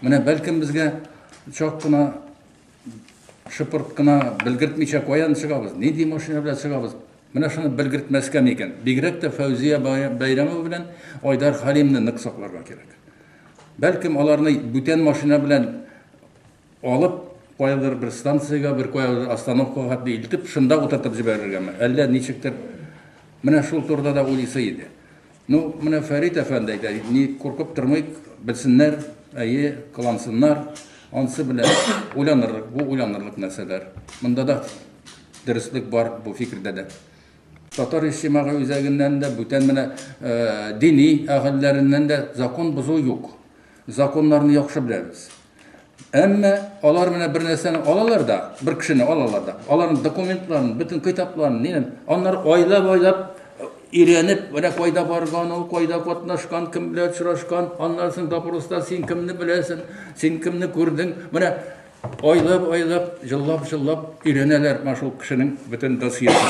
Mine belki bizge çok kına şıpırt kına bilgirtmeyecek koyan çıkabız. Ne diyeyim hoşuna bile çıkabız. Mine şunu bilgirtmesken iken. Bigrek de Fevziye Bayramı bilen Aydar Halim'le nıksaklarga gerek. Belki onlarını bütün maşina bilen alıp koyalır bir stansiyaya, bir koyalır astanovka hatta iltip şunda oturtup jiberirgen. Elle niçiktir. Mine şul turda da ulisiydi. No, mine Ferit Efendi deydi. Ni korkup durmayıp bilsinler, iyi kılansınlar. Ansı bile uyanırlık, bu uyanırlık meseleler. Bunda da dürüstlük var bu fikirde de. Tatar işçimağı üzerinden de bütün mine dini ahillerinden de zakon bozuğu yok. Zakonlarını yakşı biliriz. Ama onlar mine bir nesini alalar da, bir kişini alalar da. Onların dokumentlarını, bütün kitaplarını, onları oylap İrenip, böyle koyda bargan, o koyda katnaşkan, kim bile çırışkan, anlarsın Dapurusta, sen kimni bilesin, sen kimni gördün. Böyle oylap, jıllap, ireneler maşul kişinin bütün dosiyesi.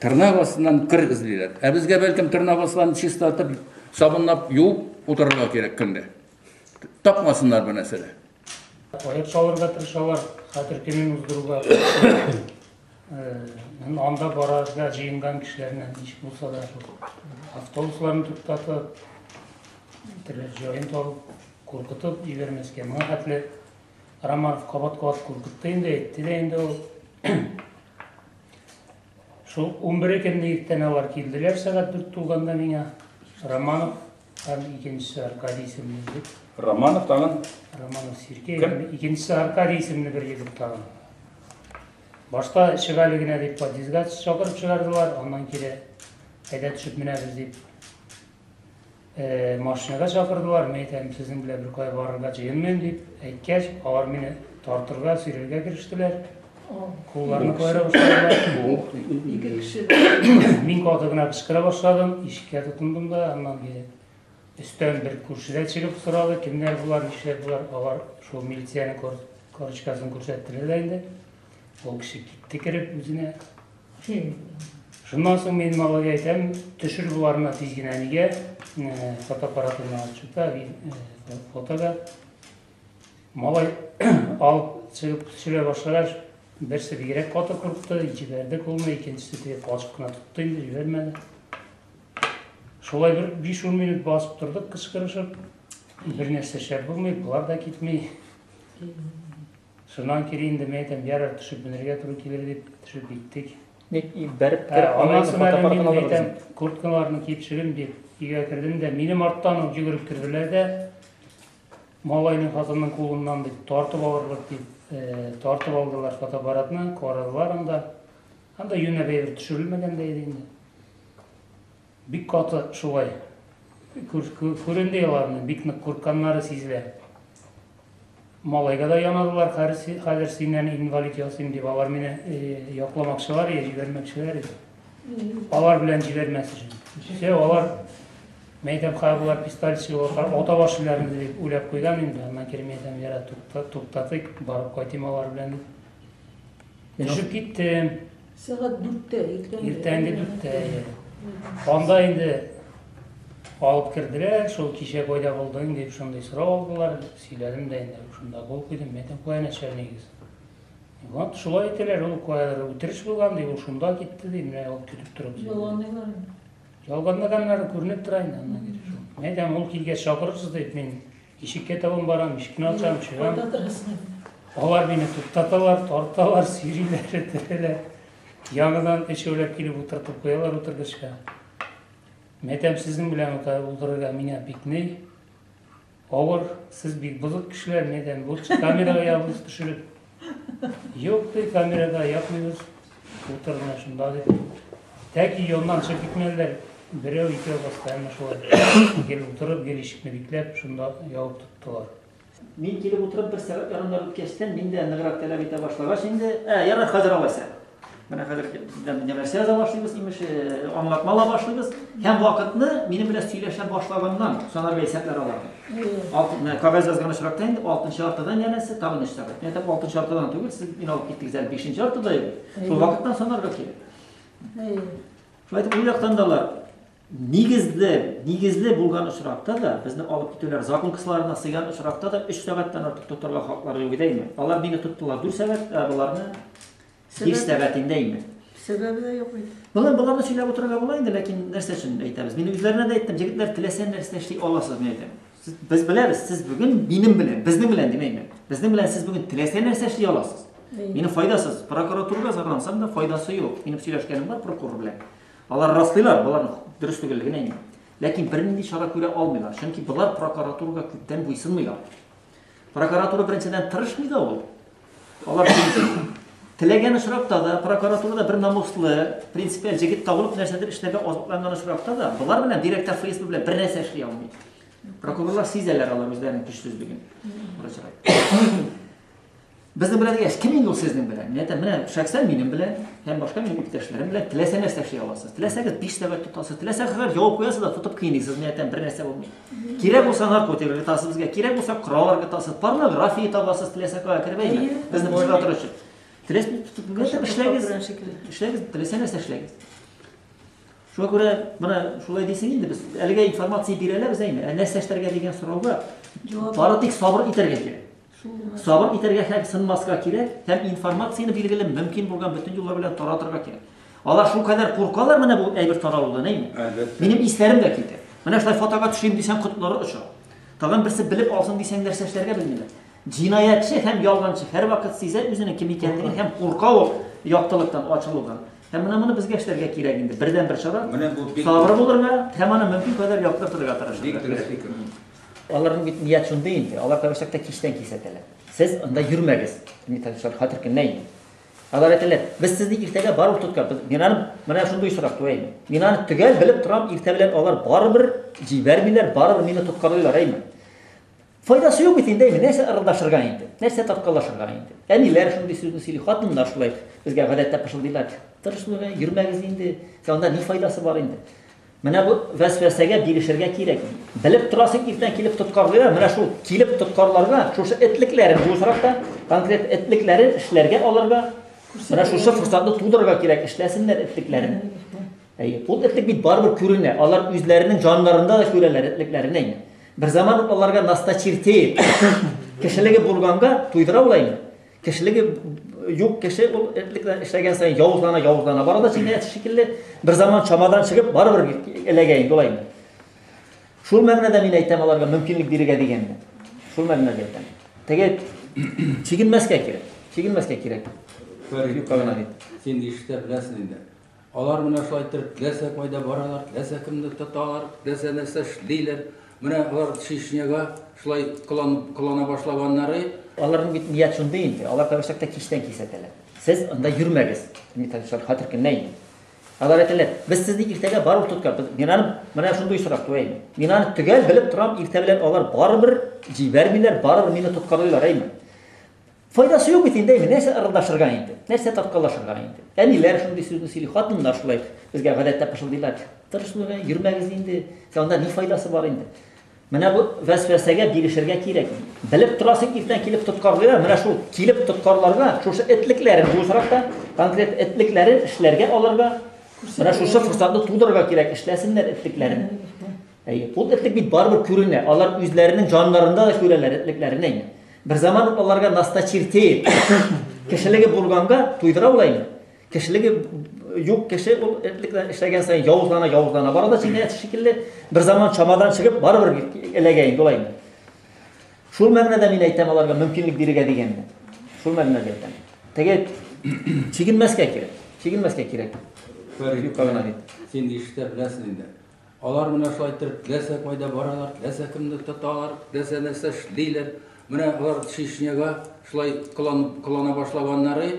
Tırnak astından kır izliler. Bizge belki tırnak astından çistatıp, sabunlap, yuup, otururlar gerek kinde. Tapmasınlar bu mesele. Oyap çalırga tırışalar, hatır kimin uzduruga. Anda barajga jıyıngan kişilerine iş bulsa da avtobuslarını tuttatıp, joyun tolup, korkutup jibermeske. Mına hatli Ramanov kabat korkuttu da etti de endi o. Şu 11 ekendeyikten alar kildiler saat 4 tuğganda mine. Ramanov, ikincisi Arkadi isimli. Ramanov tağın? Ramanov Sirke, ikincisi Arkadi isimli bir yedip tağın. Başta şigaligine deyip dizgaz çakırıp çıkardılar, ondan kere ayda düşüp mineriz deyip maşinaga çakırdılar, meytem sizin bile bir koy varırga jeyinmen deyip aytkeç, avar meni tartırga, sürerge kiriştiler. Kollarını koyara başladılar. Min koduğuna kışkıra başladım, işikaya tutundum da, ondan kere üstten bir kurşide çıkıp sıralı, kimler bular, işler bular, avar şu milisiyanın koruşkasını kurşettirirlerdi. O kişi gitti kirip üzüne. Şundan soň men malaga aytam, düşür bularına tizgineniga, fotoaparatını açıp da fotoga malay alıp çıkıp düşüre başlalar. Birisi bigerek foto kuruptu, içi verdi koluna, ikincisi de palçıkına tuttu, indi jibermedi. Şolay bir 5-10 minut basıp durduk, kışkırışıp, bir nerse şer bulmayıp, bular da gitmeyi. Şundan kere demeydim, bir ara düşüp binirge turu gelir deyip düşüp gittik. Ondan sonra ben deydim, kurtkalarını kiyip çıkın deyip, iyiye kirdim de, benim arttan yügürüp kirdiler de, malayının hatının kolundan deyip, tartıp alırlık deyip, tartıp aldılar fotoaparatını, koradılar, anda yüne beyir düşürülmeden deydi indi. Bir katı şulay, köründeyilarını, bir kurtkanları sizler. Malayga da yanadılar, hazır sinirlerini invalid yazayım deyip, alar meni yoklamakçılar ya, jibermekçiler ya. Alar bilen jibermesi için. Alar, meytem kaybular, pistolçi, otobaşılarını deyip uylap koygan indi. Ondan kere meytem yara tuktatık, barıp koytayım alar bilen deyip. Düşüp gittim. Saat 4'te, irtendi 4'te. Onda indi. Alıp kirdiler, şol kişe koyda buldun deyip şunday sıra aldılar, söyledim de indi, şunda kol koydum, meytem koyana çernegiz. Şulay ettiler, olu koyaları ütiriş bulgan deyip, şunda gitti deyip, ol kütüp durup. Yalgandaganları көрініп тұрайын, anna kere şu. Meytem ol kilge şakırırsız deyip, men işikке tabın baram, işkini açarım, çıram. Olar beni tuttatılar, tartalar, sürüler, ettireler. Yanıdan eşeğlep gelip oturtup koyalar oturgışka. Meytem sizin bilen otururga mine pikney. Olur, siz bir bozuk kişiler meytem, bu kameraga yapınız düşürüp. Yok dey, kameraga yapmıyoruz. Otururuna şunda deyip. Tek yoldan çıkıp gitmeliler. Birev ikeo bastaymış olay. Gelip oturup, gel işikini biklep, şunda yavuk tuttular. Men kelip oturup bir sebep yanımda ötkesden, men de nıgırak talep ete başlaga. Şimdi, yarar hazır alaysa. Bana hazır nelerse yaza başlayız, imiş anlatmala başlayız. Hem vakitini benim bile söyleşe başlagandan sonra veysepler alardım. Kağız yazgana şıraktayın, 6. hartadan yanesi tabi işler. Yani tabi 6. hartadan tügül, siz yine alıp gittiniz, 5. hartada yok. Şu vakitten sonra bakıyor. Şöyle bu yaktan dalar. Негізді болған ұшырақта да, біздің алып кетулер закон кысыларына сыйған ұшырақта да 3 сағаттан артық тұттырға хақлары жоқ деймі. Алар мені тұттылар 4 сағат, бұларны 5 сағатындаймы. Себебі де yok idi. Бұларны сөйлеп отыруға болайынды, ләкин нәрсе үшін айтамыз. Мен өздеріне де айттым, жігітлер тілесен нәрсе іштей аласыз, мен айтам. Біз білеміз, сіз бүгін менің білен, біздің білен демеймін. Біздің білен сіз бүгін тілесен нәрсе іштей аласыз. Мені файдасыз. Прокуратураға зарлансам да файдасы жоқ. Менің сөйлешкенім бар прокурор білен. Алар растлыйлар, бұлардың дұрыс түгілігін әйме. Ләкин бірінді шара көре алмайлар. Чөнки бұлар прокуратураға көптен буйсынмайлар. Прокуратура біріншіден тырышмайды ол. Алар тілеген ұшырақта да, прокуратурада бір намуслы, принципиал жігіт тағылып нәрседер ішлерге азапланған ұшырақта да, бұлар білен директор ФСБ білен бір нәрсе ішлей алмайды. Прокурорлар сезелер алар өздерінің күшсіздігін. Біздің білен дегеш, кім енді ол сіздің білен? Міне шәксән менің білен, һәм башқа менің үктәшлерім білен тіләсә нәрсе эшлей аласыз. Тіләсәгез 5 сәгать тотасыз, тіләсәгез жауап қоясыз да тотып киінесіз, міне бір нәрсе болмайды. Керек болса наркотиктерге тасыз бізге, керек болса құраларға тасыз, порнография табасыз, тіләсәкға кірбейме. Біздің прокуратура үшін. Ішләгіз, тіләсә нәрсе ішләгіз. Шуңа күрә, мына шулай дисең инде без әлегә информация бирәләбез әйме. Нәрсә эшләргә дигән сорауга бары тик сабыр итәргә кирәк. Сабыр итәргә һәм сынмаска кирәк, һәм информацияны билгеле мөмкин булган бөтен юллар белән таратырга кирәк. Алар шул кадәр куркалар менә бу әйбер таралудан, әйме. Минем исләрем дә китә. Менә шулай фотога төшим дисәң котлары оча. Тагын берсе белеп алсын дисәң нәрсә эшләргә белмиләр. Cinayetçi hem yalgancı her vakit size üzerine kim kendini hem korkak yaktılıktan, açılıktan. Hem bunu biz gençlerge kiregindi. Birden bir çara sabır bulurga hem onu mümkün kadar yaktırtırga tarıştırga. Onların niyet şunu deyince, Allah kavuşakta kişiden kiseteler. Siz onda yürümegiz. Hatırkın neyin? Allah ettiler. Biz sizni irtege barır tutkar. Bana şunu duysurak duyayım. Minanı tügel bilip duram irtebilen onlar barır bir civermiler, barır mini tutkarlıylar eymi. Faydası yok etin değil mi? Neyse arılaşırgan indi. Neyse tatkallaşırgan indi. Eniler şunu sözünü sili hatınlar şulay. Bizge gadette pışıldıylar. Tırışlığa yürümegiz indi. Onda ne faydası var indi? Mene bu vesvesege birişirge kirek. Bilip turasın irten kilip tutkarlıylar. Mene şu kilip tutkarlarga, şu etliklerin bu sırakta konkret etliklerin işlerge alırga. Mene şu fırsatlı tuğdurga kirek. İşlesinler etliklerini. Bu etlik bir barbar kürüne. Allah yüzlerinin canlarında da köreler etliklerini. Bir zaman onlarga nasta çirteyip, kişiligi bulganga tuydıra olayım. Kişiligi yok kişi işlegen sayın yavuzlana. Barada cinayet şekilde bir zaman çamadan çıkıp barbar elegeyin olayım. Şul məgnədə min ayttam onlarga mümkünlük birige degende. Şul məgnədə ayttam. Tege çekinməskə kirek. Sen işte bilesin indi. Olar mına şulay aytırıp, tilese koyda baralar, tilese kimdi tutalar, tilese нәрсе işleyler. Mına olar Çeşnyaga şulay kılana başlaganları. Onların niyet şunu deyince, Allah kavuşakta kişiden kiseteler. Siz onda yürümegiz. Hatırkın neyin? Allah ettiler. Biz sizni irtege barır tutkar. Mına şunu duysurak duyayım. Minanı tügel bilip duram irtebilen olar barır bir civermiler, barır mini tutkarlıylar eymi. Faydası yok etin değil mi? Neyse arılaşırgan indi. Neyse tatkallaşırgan indi. Eniler şunu sözünü sili hatınlar şulay. Bizge gadette pışıldıylar. Tırışlığa yürümegiz indi. Onda ne faydası var indi? Mene bu vesvesege birişirge kirek. Bilip turasın irten kilip tutkarlıylar. Mene şu kilip tutkarlarga, şu etliklerin bu sırakta konkret etliklerin işlerge alırga. Mene şu fırsatlı tuğdurga kirek. İşlesinler etliklerini. Bu etlik bir barbar kürüne. Allah yüzlerinin canlarında da köreler etliklerini. Bir zaman onlarga nasta çirteyip, kişiligi bulganga tuydıra olayım. Kişiligi yok kişi işlegen sayın yavuzlana. Barada cinayet şekilde bir zaman çamadan çıkıp barbar elegeyin olayım. Şul məgnədə min ayttam onlarga mümkünlük birige degende. Şul məgnədə ayttam. Tege çekinməskə kirek. Sen işte bilesin indi. Olar mına şulay aytırıp, tilese koyda baralar, tilese kimdi tutalar, tilese нәрсе işleyler. Mına olar Çeşnyaga şulay kılana başlaganları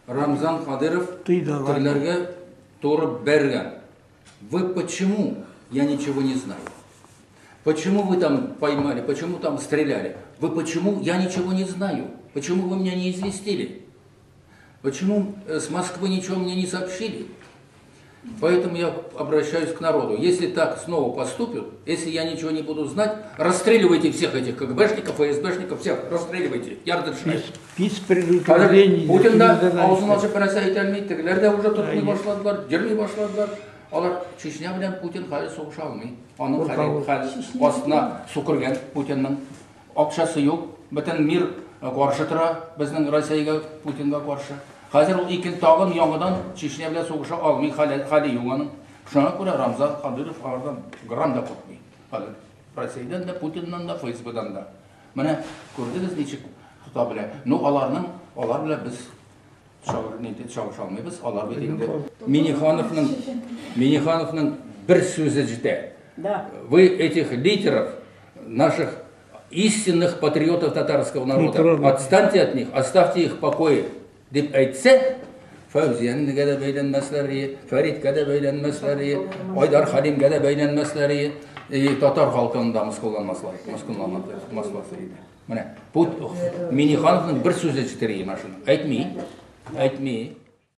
Рамзан Кадыров тирлерге туры берген. Вы почему? Я ничего не знаю. Почему вы там поймали? Почему там стреляли? Вы почему? Я ничего не знаю. Почему вы меня не известили? Почему с Москвы ничего мне не сообщили? Поэтому я обращаюсь к народу. Если так снова поступят, если я ничего не буду знать, расстреливайте всех этих КГБшников, ФСБшников, всех расстреливайте. Ярдыршай. Путин да аузын ашып нәрсе айта алмайды. Тегілер де уже тұтмай башладылар, жүрмей башладылар. Алар Чечня белән Путин хәзер сугыша алмый. Аның хәзер астына су кергән Путинның. Акчасы юк. Бөтен мир каршы тора безнең Россиягә, Путинга каршы. Хәзер ул икенче тагын яңадан Чечня белән сугыша алмый хәле юк аның. Шуңа күрә Рамзан Кадыров алардан грамм да куркмый. Хәзер Россиядән да, Путиннан да, ФСБдан да. Менә күрдегез ничек тота белә. Ну алар белән без чагыша алмыйбыз. Алар бит инде Минихановның бер сүзе җитә. Вы этих лидеров, наших истинных патриотов татарского народа, отстаньте от них, оставьте их в покое. Дип әйтсә, Фәүзиянегә дә бәйләнмәсләре, Фәридкә дә бәйләнмәсләре, Айдар Халимгә дә бәйләнмәсләре, татар халкын да мыскылламаслар иде. Менә Минихановның бер сүзе җитә машина. Әйтми.